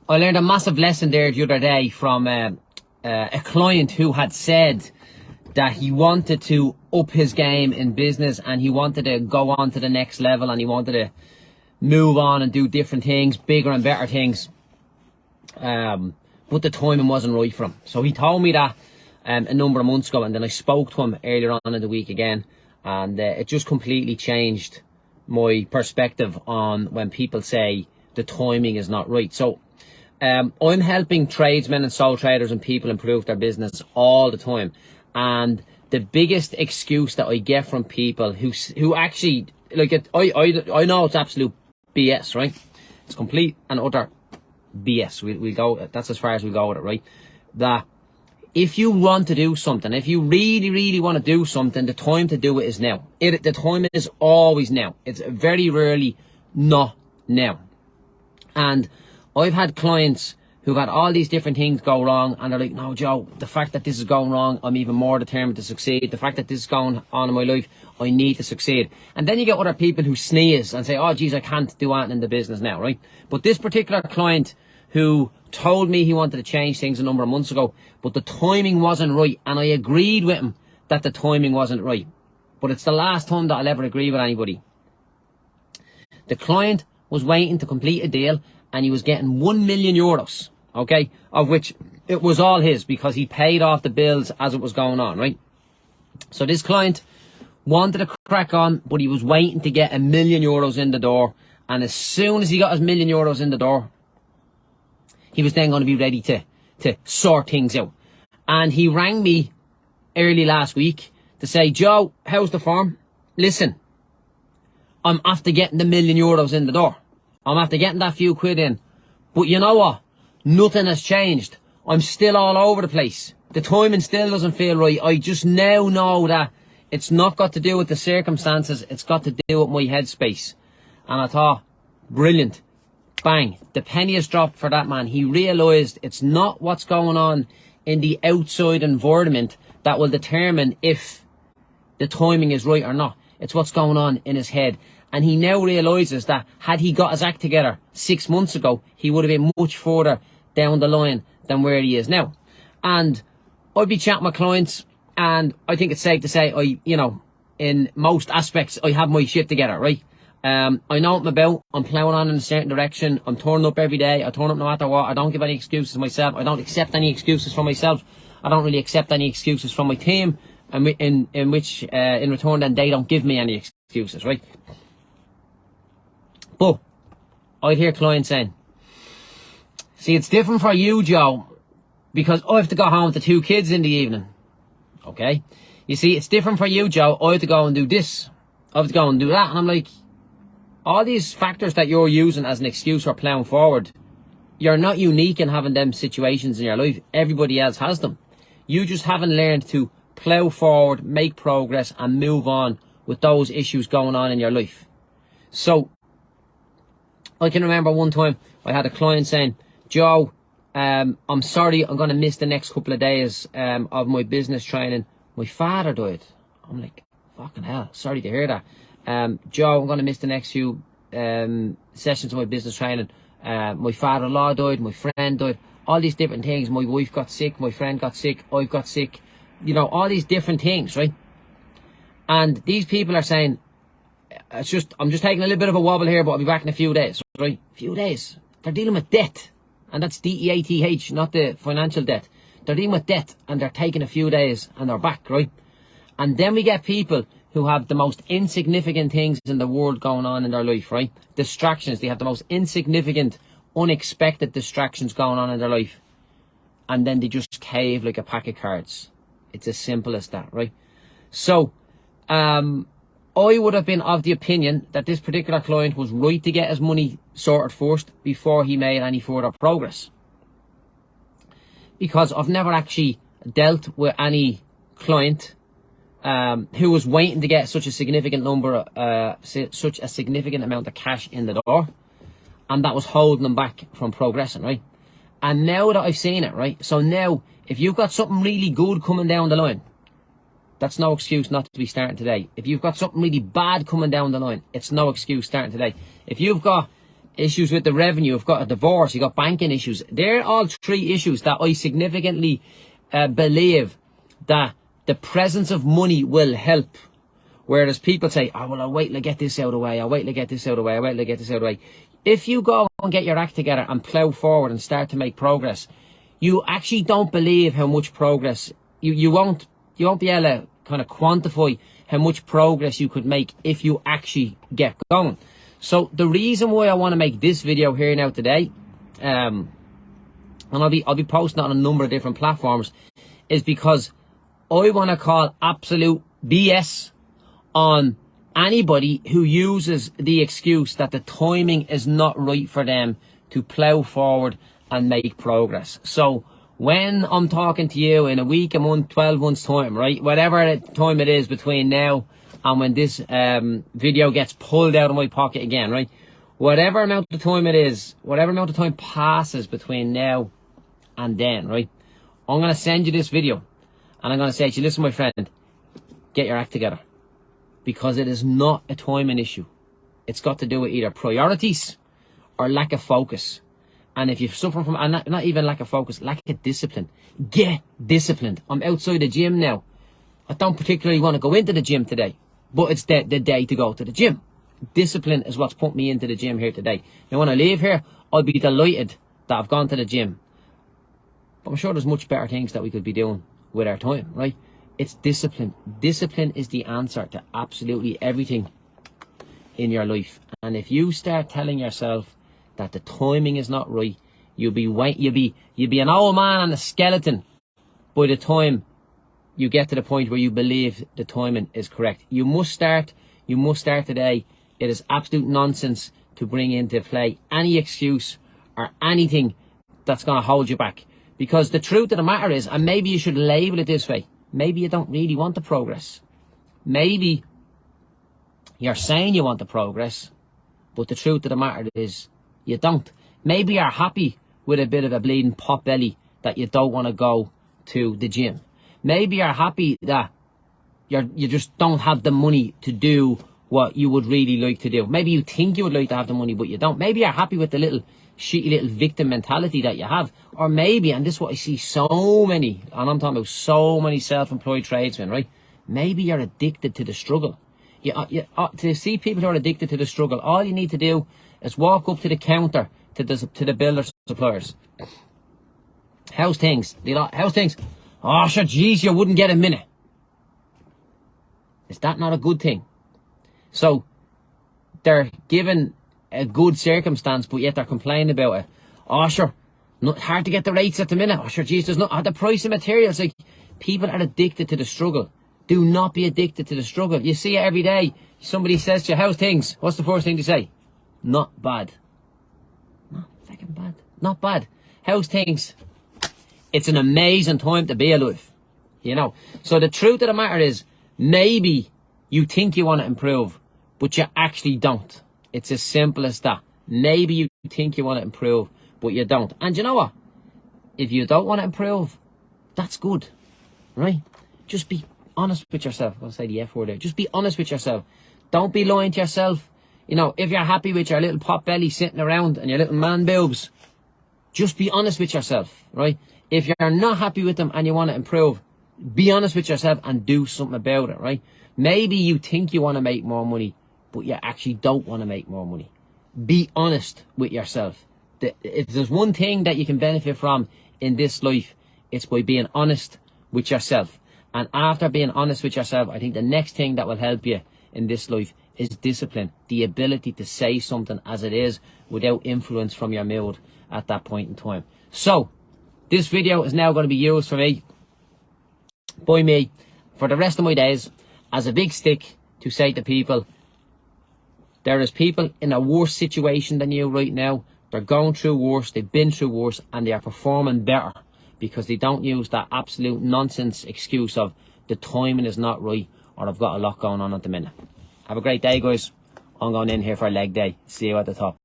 I learned a massive lesson there the other day from a client who had said that he wanted to up his game in business and he wanted to go on to the next level and he wanted to move on and do different things, bigger and better things. But the timing wasn't right for him. So he told me that a number of months ago, and then I spoke to him earlier on in the week again, and it just completely changed my perspective on when people say the timing is not right. So I'm helping tradesmen and sole traders and people improve their business all the time, and the biggest excuse that I get from people who actually like it, I know it's absolute BS, right? It's complete and utter BS. We'll go, that's as far as we go with it, right? That if you want to do something, if you really want to do something, the time to do it is now. The time is always now. It's very rarely not now. And I've had clients who've had all these different things go wrong, and they're like, no, Joe, the fact that this is going wrong, I'm even more determined to succeed. The fact that this is going on in my life, I need to succeed. And then you get other people who sneeze and say, oh, geez, I can't do anything in the business now, right? But this particular client who told me he wanted to change things a number of months ago, but the timing wasn't right, and I agreed with him that the timing wasn't right. But it's the last time that I'll ever agree with anybody. The client was waiting to complete a deal, and he was getting €1 million, okay, of which it was all his because he paid off the bills as it was going on, right? So this client wanted to crack on, but he was waiting to get €1 million in the door, and as soon as he got his €1 million in the door, he was then going to be ready to sort things out. And he rang me early last week to say, Joe, how's the farm? Listen, I'm after getting the €1 million in the door. I'm after getting that few quid in. But you know what? Nothing has changed. I'm still all over the place. The timing still doesn't feel right. I just now know that it's not got to do with the circumstances. It's got to do with my headspace. And I thought, brilliant. Bang. The penny has dropped for that man. He realised it's not what's going on in the outside environment that will determine if the timing is right or not. It's what's going on in his head. And he now realises that had he got his act together 6 months ago, he would have been much further down the line than where he is now. And I'd be chatting with clients, and I think it's safe to say in most aspects, I have my shit together, right? I know what I'm about. I'm ploughing on in a certain direction. I'm turning up every day. I turn up no matter what. I don't give any excuses to myself. I don't accept any excuses from myself. I don't really accept any excuses from my team, and in return then they don't give me any excuses, right? But I'd hear clients saying, see, it's different for you, Joe, because I have to go home to 2 kids in the evening. Okay? You see, it's different for you, Joe. I have to go and do this. I have to go and do that. And I'm like, all these factors that you're using as an excuse for ploughing forward, you're not unique in having them situations in your life. Everybody else has them. You just haven't learned to plough forward, make progress, and move on with those issues going on in your life. So, I can remember one time I had a client saying, Joe, I'm sorry, I'm going to miss the next couple of days of my business training. My father died. I'm like, fucking hell, sorry to hear that. Joe, I'm going to miss the next few sessions of my business training. My father-in-law died, my friend died, all these different things. My wife got sick, my friend got sick, I got sick. You know, all these different things, right? And these people are saying, I'm just taking a little bit of a wobble here, but I'll be back in a few days, right? Few days. They're dealing with debt. And that's D-E-A-T-H, not the financial debt. They're dealing with debt, and they're taking a few days, and they're back, right? And then we get people who have the most insignificant things in the world going on in their life, right? Distractions. They have the most insignificant, unexpected distractions going on in their life. And then they just cave like a pack of cards. It's as simple as that, right? So, I would have been of the opinion that this particular client was right to get his money sorted first before he made any further progress. Because I've never actually dealt with any client who was waiting to get such a significant such a significant amount of cash in the door, and that was holding them back from progressing, right? And now that I've seen it, right? So now, if you've got something really good coming down the line, that's no excuse not to be starting today. If you've got something really bad coming down the line, it's no excuse starting today. If you've got issues with the revenue, you've got a divorce, you've got banking issues. They're all three issues that I significantly believe that the presence of money will help. Whereas people say, oh, well, I'll wait till I get this out of the way, I'll wait till I get this out of the way, I'll wait till I get this out of the way. If you go and get your act together and plough forward and start to make progress, you actually don't believe how much progress, you won't be able to kind of quantify how much progress you could make if you actually get going. So the reason why I want to make this video here now today, and I'll be posting it on a number of different platforms, is because I want to call absolute BS on anybody who uses the excuse that the timing is not right for them to plough forward and make progress. So when I'm talking to you in a week, a month, 12 months time, right, whatever time it is between now and when this video gets pulled out of my pocket again, right, whatever amount of time it is, whatever amount of time passes between now and then, right, I'm going to send you this video and I'm going to say to you, listen, my friend, get your act together. Because it is not a timing issue. It's got to do with either priorities or lack of focus. And if you suffer from, and not even lack of focus, lack of discipline, get disciplined. I'm outside the gym now. I don't particularly want to go into the gym today, but it's the day to go to the gym. Discipline is what's put me into the gym here today. Now, when I leave here, I'll be delighted that I've gone to the gym. But I'm sure there's much better things that we could be doing with our time, right? It's discipline. Discipline is the answer to absolutely everything in your life. And if you start telling yourself that the timing is not right, you'll be an old man and a skeleton by the time you get to the point where you believe the timing is correct. You must start today. It is absolute nonsense to bring into play any excuse or anything that's going to hold you back. Because the truth of the matter is, and maybe you should label it this way, maybe you don't really want the progress. Maybe you're saying you want the progress, but the truth of the matter is you don't. Maybe you're happy with a bit of a bleeding pot belly that you don't want to go to the gym. Maybe you're happy that you just don't have the money to do what you would really like to do. Maybe you think you would like to have the money, but you don't. Maybe you're happy with the little shitty little victim mentality that you have. Or maybe, and this is what I see so many, and I'm talking about so many self-employed tradesmen, right? Maybe you're addicted to the struggle. To see people who are addicted to the struggle, all you need to do is walk up to the counter to the builder suppliers. How's things? How's things? Oh, sure, geez, you wouldn't get a minute. Is that not a good thing? So, they're given a good circumstance, but yet they're complaining about it. Oh, sure, not hard to get the rates at the minute. Oh, sure, geez, there's not the price of materials. Like, people are addicted to the struggle. Do not be addicted to the struggle. You see it every day. Somebody says to you, how's things? What's the first thing to say? Not bad. Not fucking bad. Not bad. How's things? It's an amazing time to be alive. You know. So the truth of the matter is, maybe you think you want to improve, but you actually don't. It's as simple as that. Maybe you think you want to improve, but you don't. And you know what? If you don't want to improve, that's good. Right? Just be honest with yourself. I'll say the F word there. Just be honest with yourself. Don't be lying to yourself. You know, if you're happy with your little pot belly sitting around and your little man boobs, just be honest with yourself, right? If you're not happy with them and you want to improve, be honest with yourself and do something about it, right? Maybe you think you want to make more money, but you actually don't want to make more money. Be honest with yourself. If there's one thing that you can benefit from in this life, it's by being honest with yourself. And after being honest with yourself, I think the next thing that will help you in this life is discipline. The ability to say something as it is without influence from your mood at that point in time. So, this video is now going to be used by me, for the rest of my days as a big stick to say to people, there is people in a worse situation than you right now. They're going through worse, they've been through worse, and they are performing better because they don't use that absolute nonsense excuse of the timing is not right or I've got a lot going on at the minute. Have a great day, guys. I'm going in here for a leg day. See you at the top.